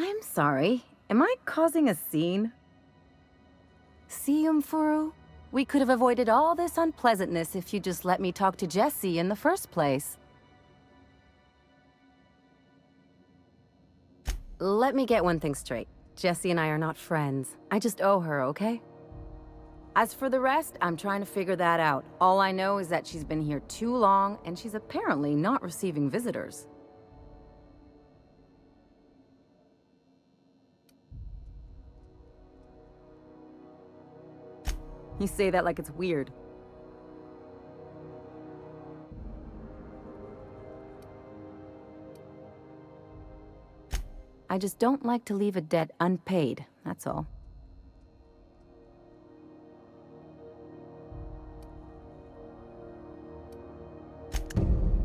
I'm sorry. Am I causing a scene? See, Furu? We could have avoided all this unpleasantness if you just let me talk to Jesse in the first place. Let me get one thing straight. Jesse and I are not friends. I just owe her, okay? As for the rest, I'm trying to figure that out. All I know is that she's been here too long, and she's apparently not receiving visitors. You say that like it's weird. I just don't like to leave a debt unpaid, that's all.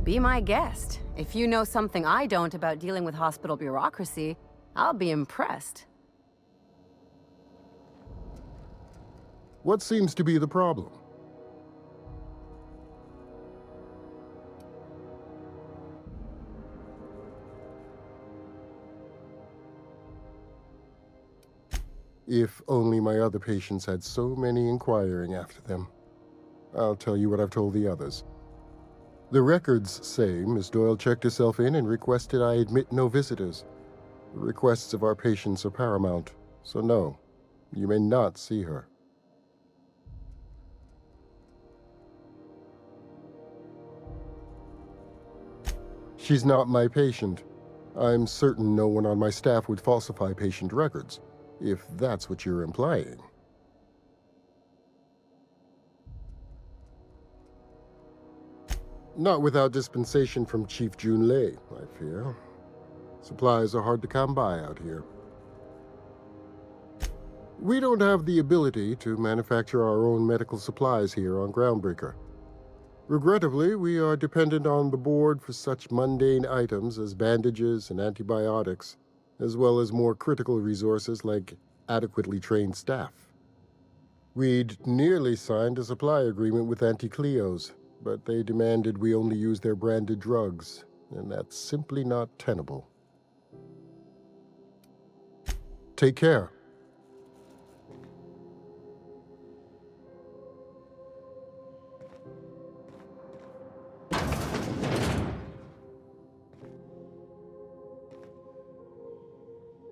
Be my guest. If you know something I don't about dealing with hospital bureaucracy, I'll be impressed. What seems to be the problem? If only my other patients had so many inquiring after them. I'll tell you what I've told the others. The records say Miss Doyle checked herself in and requested I admit no visitors. The requests of our patients are paramount, so no, you may not see her. She's not my patient. I'm certain no one on my staff would falsify patient records, if that's what you're implying. Not without dispensation from Chief Junlei, I fear. Supplies are hard to come by out here. We don't have the ability to manufacture our own medical supplies here on Groundbreaker. Regrettably, we are dependent on the board for such mundane items as bandages and antibiotics, as well as more critical resources like adequately trained staff. We'd nearly signed a supply agreement with Anti-Cleos, but they demanded we only use their branded drugs, and that's simply not tenable. Take care.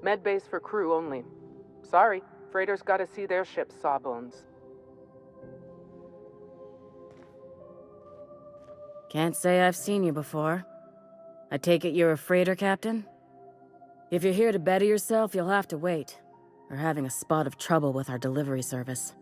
Med base for crew only. Sorry, freighters gotta see their ship's sawbones. Can't say I've seen you before. I take it you're a freighter captain? If you're here to better yourself, you'll have to wait. We're having a spot of trouble with our delivery service.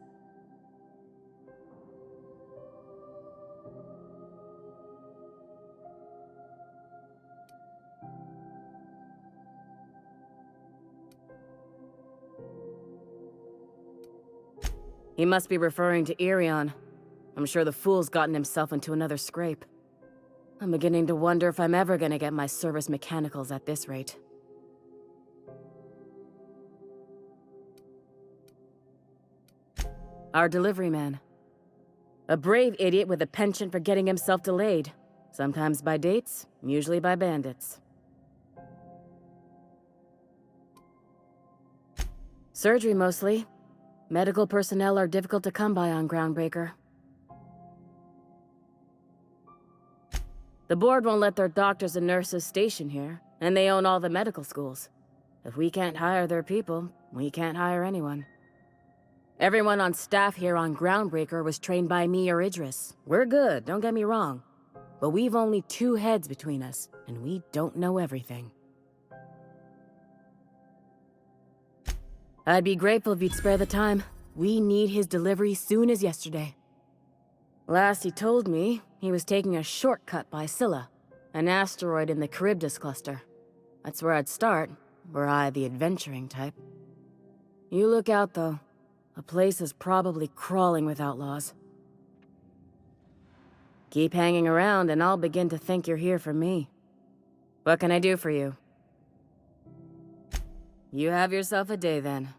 He must be referring to Irion. I'm sure the fool's gotten himself into another scrape. I'm beginning to wonder if I'm ever gonna get my service mechanicals at this rate. Our delivery man. A brave idiot with a penchant for getting himself delayed. Sometimes by dates, usually by bandits. Surgery mostly. Medical personnel are difficult to come by on Groundbreaker. The board won't let their doctors and nurses station here, and they own all the medical schools. If we can't hire their people, we can't hire anyone. Everyone on staff here on Groundbreaker was trained by me or Idris. We're good, don't get me wrong. But we've only 2 heads between us, and we don't know everything. I'd be grateful if you'd spare the time. We need his delivery soon as yesterday. Last he told me, he was taking a shortcut by Scylla, an asteroid in the Charybdis cluster. That's where I'd start, were I the adventuring type. You look out, though. The place is probably crawling with outlaws. Keep hanging around, and I'll begin to think you're here for me. What can I do for you? You have yourself a day, then.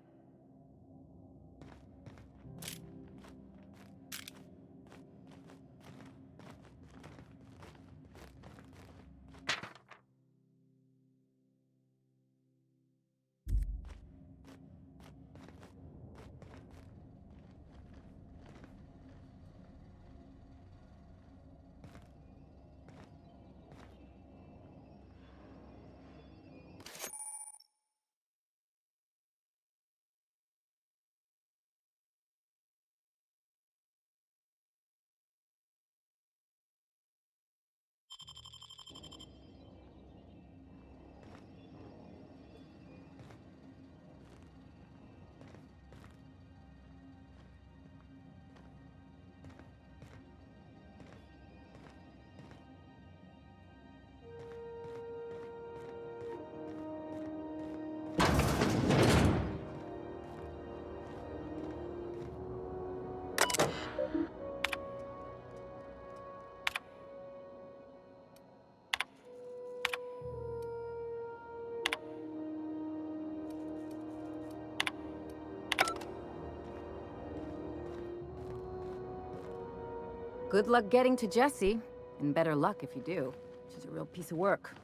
Good luck getting to Jesse, and better luck if you do. She's a real piece of work.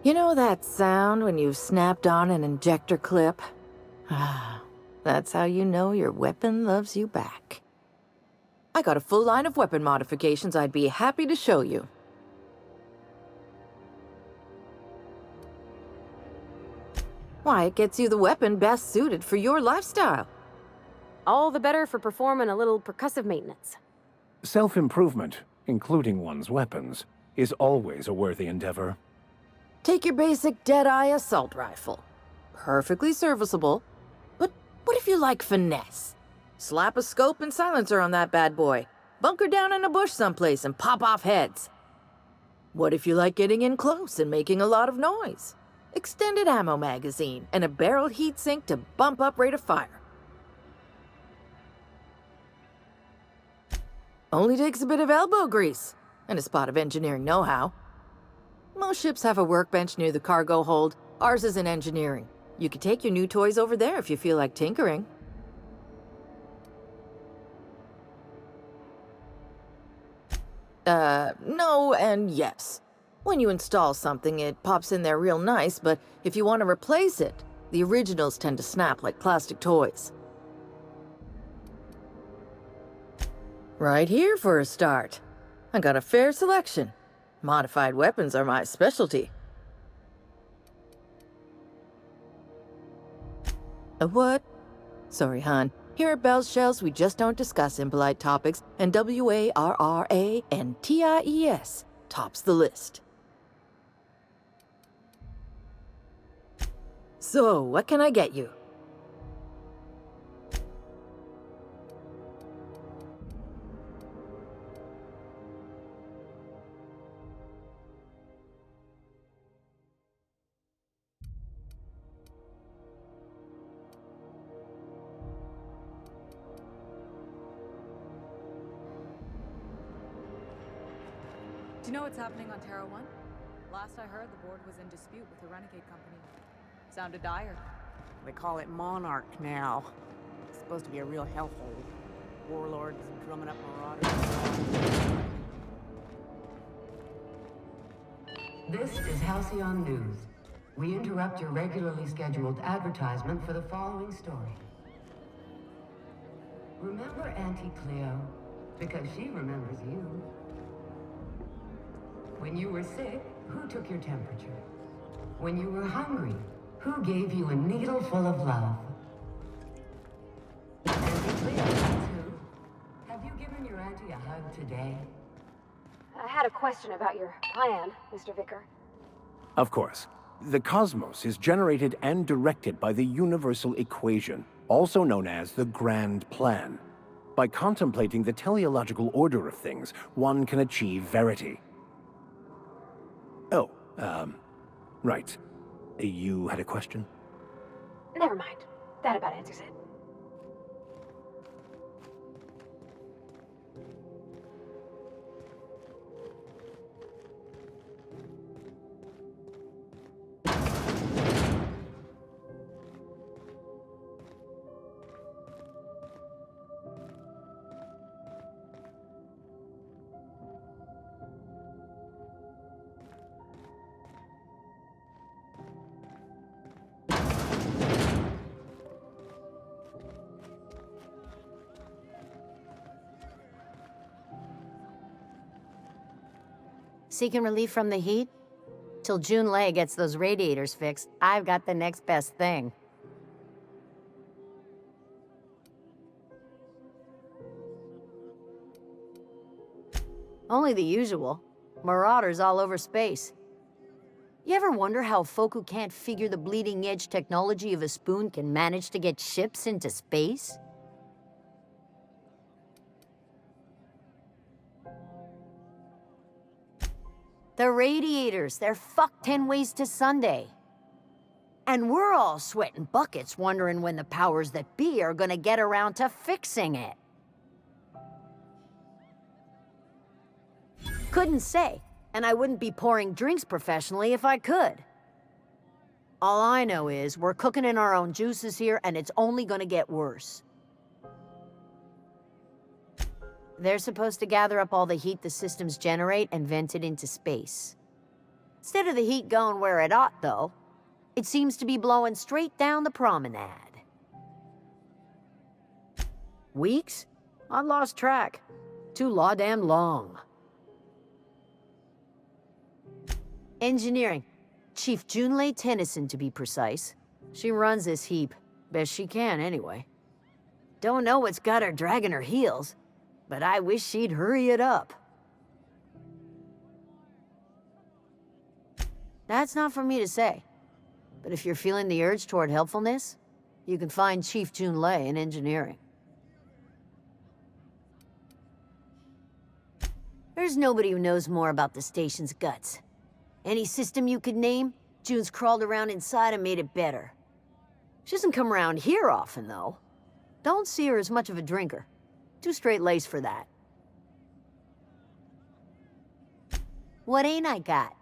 You know that sound when you've snapped on an injector clip? Ah, that's how you know your weapon loves you back. I got a full line of weapon modifications I'd be happy to show you. Why, it gets you the weapon best suited for your lifestyle. All the better for performing a little percussive maintenance. Self-improvement, including one's weapons, is always a worthy endeavor. Take your basic Deadeye assault rifle. Perfectly serviceable. But what if you like finesse? Slap a scope and silencer on that bad boy. Bunker down in a bush someplace and pop off heads. What if you like getting in close and making a lot of noise? Extended ammo magazine and a barrel heatsink to bump up rate of fire. Only takes a bit of elbow grease and a spot of engineering know-how. Most ships have a workbench near the cargo hold. Ours is in engineering. You could take your new toys over there if you feel like tinkering. No and yes. When you install something, it pops in there real nice, but if you want to replace it, the originals tend to snap like plastic toys. Right here for a start. I got a fair selection. Modified weapons are my specialty. A what? Sorry, hon. Here at Bell's Shells, we just don't discuss impolite topics, and WARRANTIES tops the list. So, what can I get you? Do you know what's happening on Terra 1? Last I heard, the board was in dispute with the Renegade Company. Sounded dire. They call it Monarch now. It's supposed to be a real hellhole. Warlords drumming up marauders. This is Halcyon News. We interrupt your regularly scheduled advertisement for the following story. Remember Auntie Cleo? Because she remembers you. When you were sick, who took your temperature? When you were hungry, who gave you a needle full of love? Auntie Cleo, that's who. Have you given your auntie a hug today? I had a question about your plan, Mr. Vicar. Of course. The cosmos is generated and directed by the universal equation, also known as the Grand Plan. By contemplating the teleological order of things, one can achieve verity. Oh, right. You had a question? Never mind. That about answers it. Seeking relief from the heat? Till June Lay gets those radiators fixed, I've got the next best thing. Only the usual. Marauders all over space. You ever wonder how folk who can't figure the bleeding edge technology of a spoon can manage to get ships into space? The radiators, they're fucked 10 ways to Sunday. And we're all sweating buckets wondering when the powers that be are gonna get around to fixing it. Couldn't say, and I wouldn't be pouring drinks professionally if I could. All I know is we're cooking in our own juices here, and it's only gonna get worse. They're supposed to gather up all the heat the systems generate and vent it into space. Instead of the heat going where it ought, though, it seems to be blowing straight down the promenade. Weeks? I lost track. Too law-damn long. Engineering. Chief Junlei Tennyson, to be precise. She runs this heap. Best she can, anyway. Don't know what's got her dragging her heels, but I wish she'd hurry it up. That's not for me to say. But if you're feeling the urge toward helpfulness, you can find Chief Junlei in engineering. There's nobody who knows more about the station's guts. Any system you could name, June's crawled around inside and made it better. She doesn't come around here often, though. Don't see her as much of a drinker. Too straight-laced for that. What ain't I got?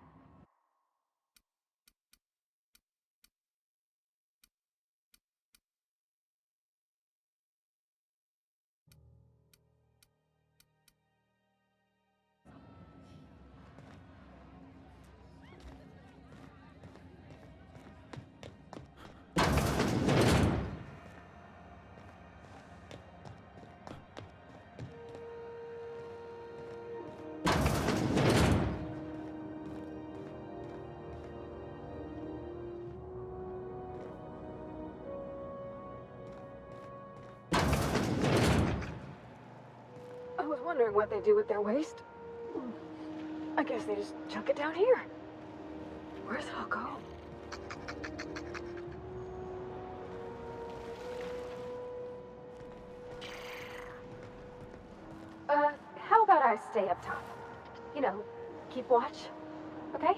I was wondering what they do with their waste. I guess they just chuck it down here. Where's it all go? How about I stay up top? You know, keep watch, okay?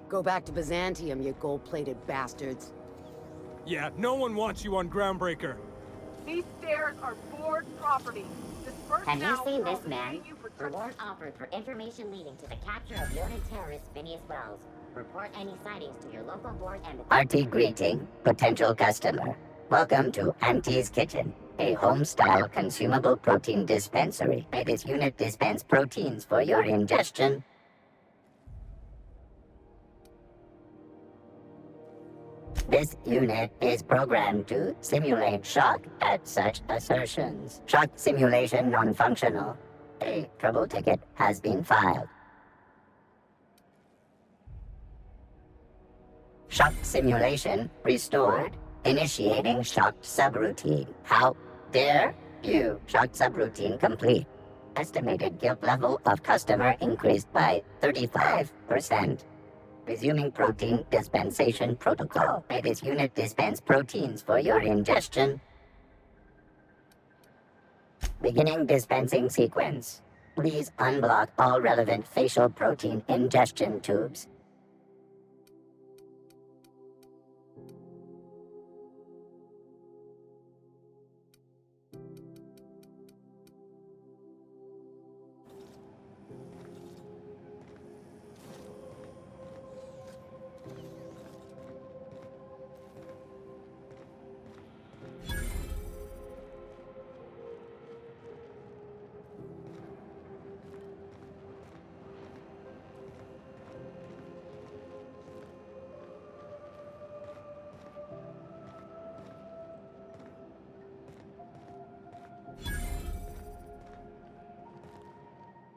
Go back to Byzantium, you gold-plated bastards. Yeah, no one wants you on Groundbreaker. These stairs are board property. Disperse Have now, you seen or I'll this man? pay you for Reward offered for information leading to the capture of noted terrorist Phineas Wells. Report any sightings to your local board and... Hearty greeting, potential customer. Welcome to Auntie's Kitchen, a home-style consumable protein dispensary. May this unit dispense proteins for your ingestion. This unit is programmed to simulate shock at such assertions. Shock simulation non-functional. A trouble ticket has been filed. Shock simulation restored. Initiating shocked subroutine. How dare you? Shocked subroutine complete. Estimated guilt level of customer increased by 35%. Resuming protein dispensation protocol. May this unit dispense proteins for your ingestion. Beginning dispensing sequence. Please unblock all relevant facial protein ingestion tubes.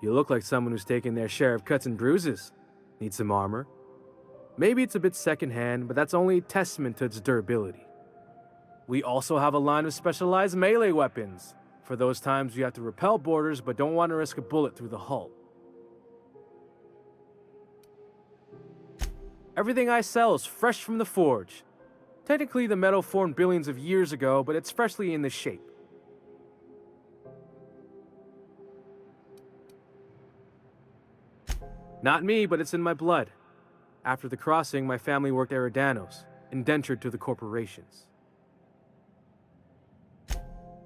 You look like someone who's taken their share of cuts and bruises. Need some armor? Maybe it's a bit secondhand, but that's only a testament to its durability. We also have a line of specialized melee weapons, for those times you have to repel boarders but don't want to risk a bullet through the hull. Everything I sell is fresh from the forge. Technically, the metal formed billions of years ago, but it's freshly in this shape. Not me, but it's in my blood. After the crossing, my family worked Eridanos, indentured to the corporations.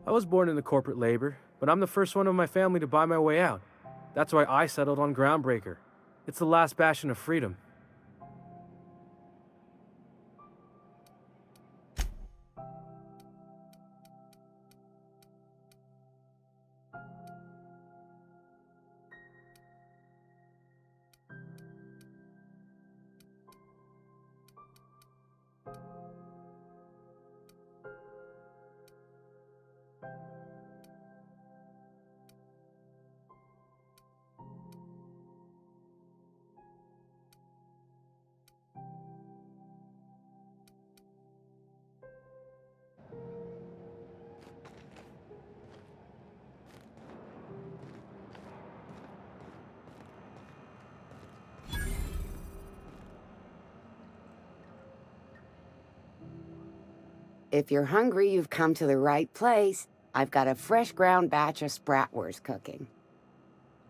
I was born into corporate labor, but I'm the first one of my family to buy my way out. That's why I settled on Groundbreaker. It's the last bastion of freedom. If you're hungry, you've come to the right place. I've got a fresh ground batch of spratwurst cooking.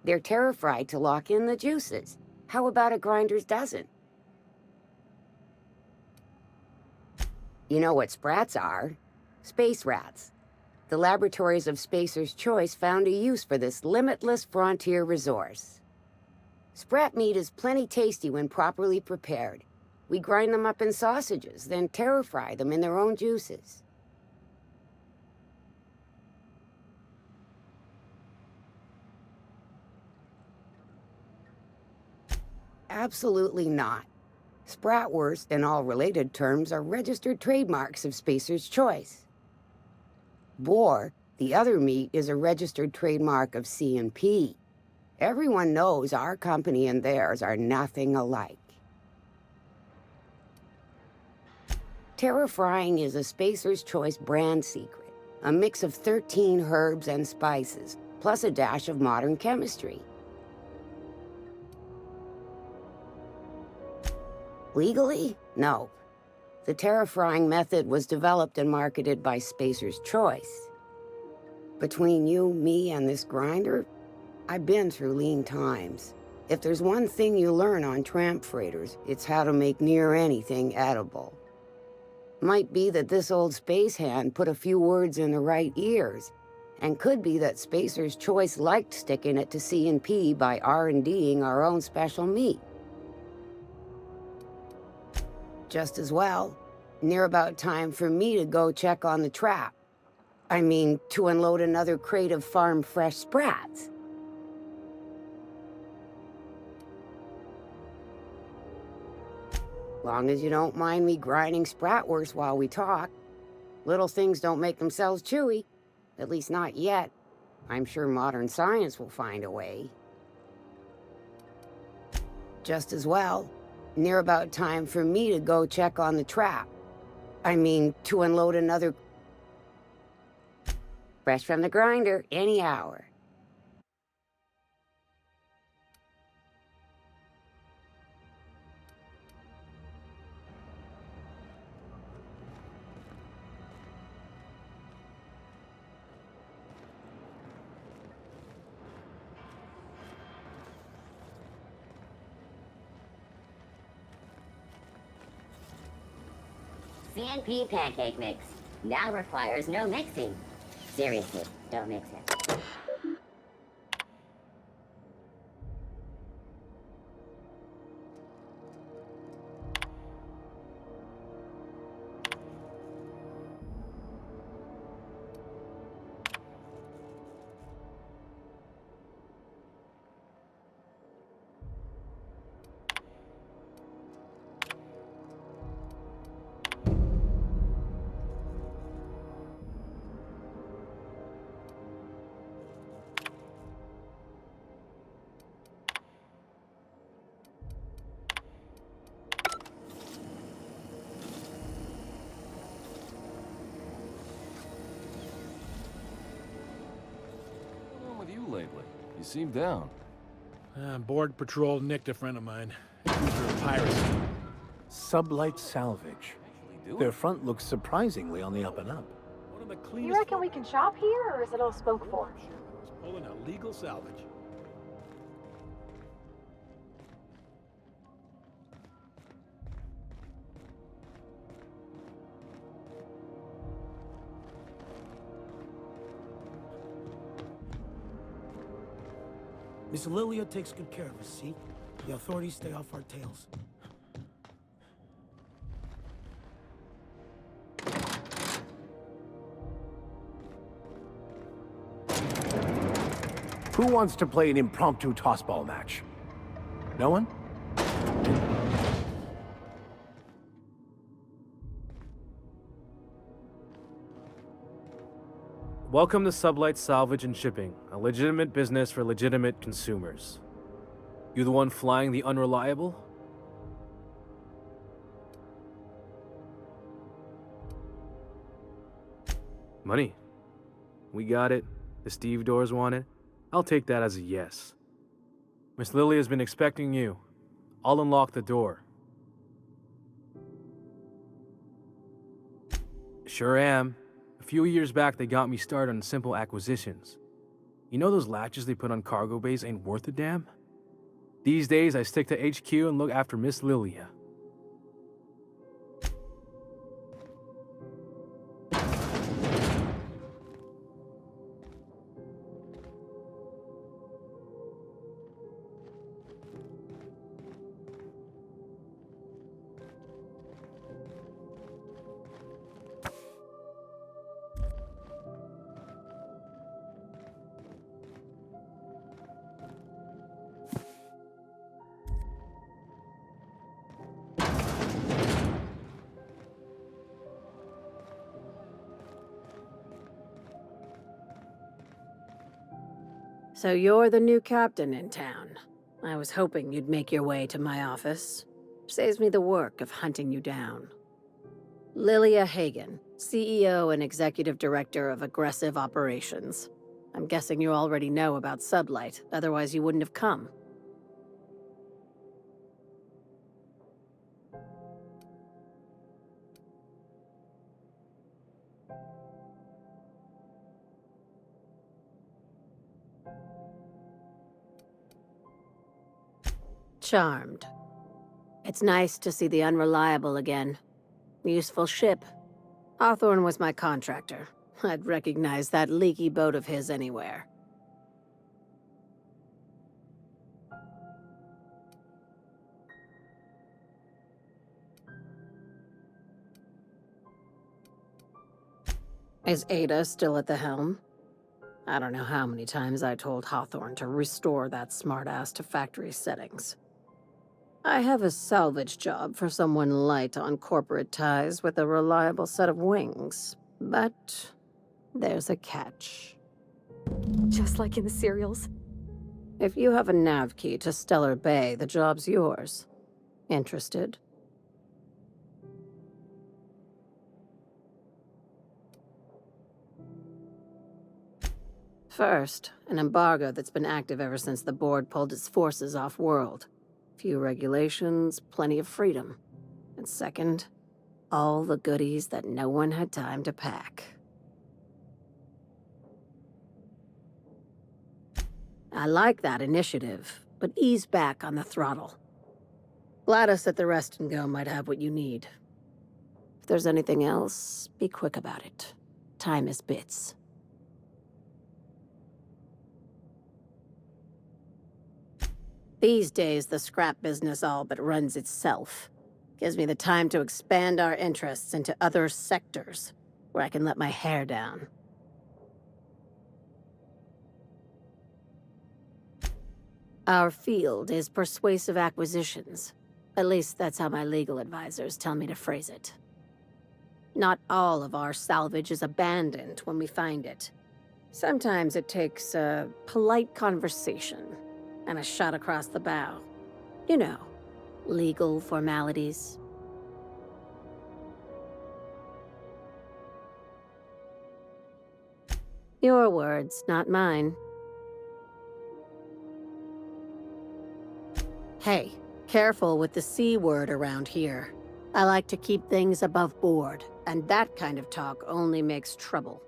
They're terra-fried to lock in the juices. How about a grinder's dozen? You know what sprats are? Space rats. The laboratories of Spacer's Choice found a use for this limitless frontier resource. Sprat meat is plenty tasty when properly prepared. We grind them up in sausages, then terra-fry them in their own juices. Absolutely not. Spratwurst and all related terms are registered trademarks of Spacer's Choice. Boar, the other meat, is a registered trademark of C&P. Everyone knows our company and theirs are nothing alike. Terra-frying is a Spacer's Choice brand secret, a mix of 13 herbs and spices, plus a dash of modern chemistry. Legally? No. The terra-frying method was developed and marketed by Spacer's Choice. Between you, me, and this grinder, I've been through lean times. If there's one thing you learn on tramp freighters, it's how to make near anything edible. Might be that this old space hand put a few words in the right ears, and could be that Spacer's Choice liked sticking it to C&P by R&Ding our own special meat. Just as well, Near about time for me to go check on the trap. I mean, to unload another crate of farm-fresh sprats. Long as you don't mind me grinding spratwurst while we talk. Little things don't make themselves chewy. At least not yet. I'm sure modern science will find a way. Just as well, near about time for me to go check on the trap. I mean, to unload another... Fresh from the grinder, any hour. CNP pancake mix now requires no mixing. Seriously, don't mix it. Lately, you seem down. Board patrol nicked a friend of mine. Accuser of piracy. Sublight salvage. Their front looks surprisingly on the up and up. One of the cleanest. You reckon we can shop here, or is it all spoke for? Pulling a legal salvage. Miss Lilia takes good care of us, see? The authorities stay off our tails. Who wants to play an impromptu tossball match? No one? Welcome to Sublight Salvage and Shipping, a legitimate business for legitimate consumers. You the one flying the unreliable? Money. We got it. The Steve Doors want it. I'll take that as a yes. Miss Lily has been expecting you. I'll unlock the door. Sure am. A few years back, they got me started on simple acquisitions. You know those latches they put on cargo bays ain't worth a damn? These days, I stick to HQ and look after Miss Lilia. So you're the new captain in town. I was hoping you'd make your way to my office. Saves me the work of hunting you down. Lilia Hagen, CEO and Executive Director of Aggressive Operations. I'm guessing you already know about Sublight, otherwise you wouldn't have come. Charmed. It's nice to see the Unreliable again. Useful ship. Hawthorne was my contractor. I'd recognize that leaky boat of his anywhere. Is Ada still at the helm? I don't know how many times I told Hawthorne to restore that smartass to factory settings. I have a salvage job for someone light on corporate ties with a reliable set of wings, but there's a catch. Just like in the serials? If you have a nav key to Stellar Bay, the job's yours. Interested? First, an embargo that's been active ever since the board pulled its forces off-world. Few regulations, plenty of freedom. And second, all the goodies that no one had time to pack. I like that initiative, but ease back on the throttle. Gladys at the Rest and Go might have what you need. If there's anything else, be quick about it. Time is bits. These days, the scrap business all but runs itself. Gives me the time to expand our interests into other sectors, where I can let my hair down. Our field is persuasive acquisitions. At least that's how my legal advisors tell me to phrase it. Not all of our salvage is abandoned when we find it. Sometimes it takes a polite conversation and a shot across the bow. You know, legal formalities. Your words, not mine. Hey, careful with the C word around here. I like to keep things above board, and that kind of talk only makes trouble.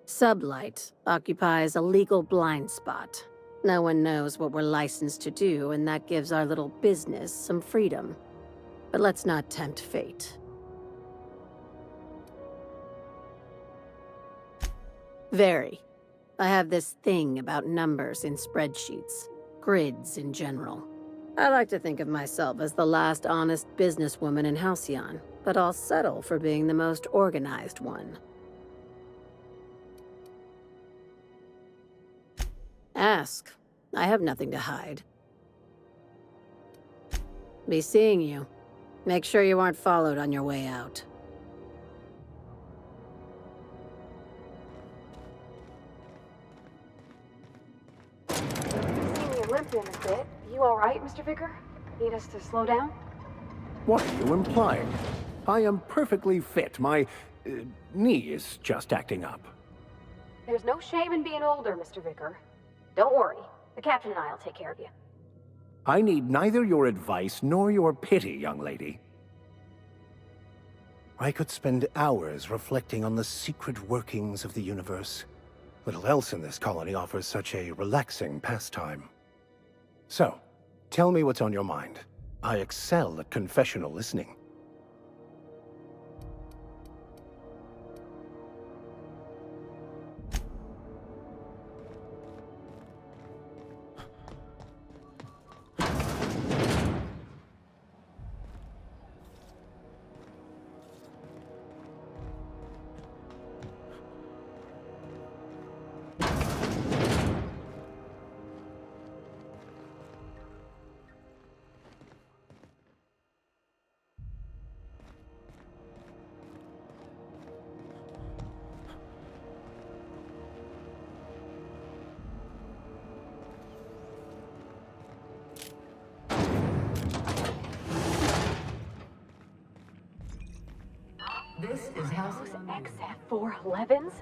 Sublight occupies a legal blind spot. No one knows what we're licensed to do, and that gives our little business some freedom. But let's not tempt fate. Very. I have this thing about numbers in spreadsheets. Grids in general. I like to think of myself as the last honest businesswoman in Halcyon, but I'll settle for being the most organized one. Ask. I have nothing to hide. Be seeing you. Make sure you aren't followed on your way out. Limping a bit. You all right, Mr. Vicker? Need us to slow down? What are you implying? I am perfectly fit. My knee is just acting up. There's no shame in being older, Mr. Vicker. Don't worry. The captain and I'll take care of you. I need neither your advice nor your pity, young lady. I could spend hours reflecting on the secret workings of the universe. Little else in this colony offers such a relaxing pastime. So, tell me what's on your mind. I excel at confessional listening. This is Halcyon. XF411s?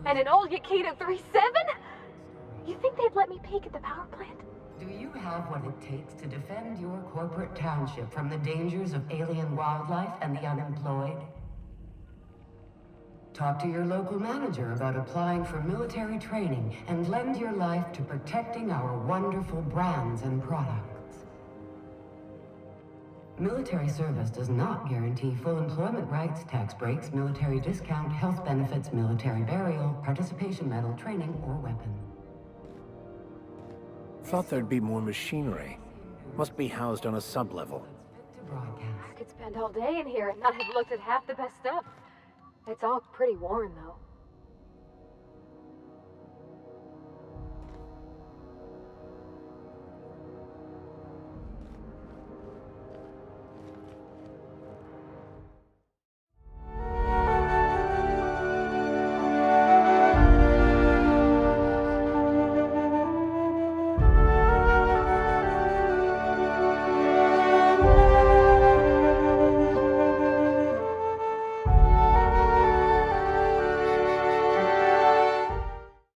And an old Yakita 37? You think they'd let me peek at the power plant? Do you have what it takes to defend your corporate township from the dangers of alien wildlife and the unemployed? Talk to your local manager about applying for military training and lend your life to protecting our wonderful brands and products. Military service does not guarantee full employment rights, tax breaks, military discount, health benefits, military burial, participation medal, training, or weapon. Thought there'd be more machinery. Must be housed on a sub-level. I could spend all day in here and not have looked at half the best stuff. It's all pretty worn, though.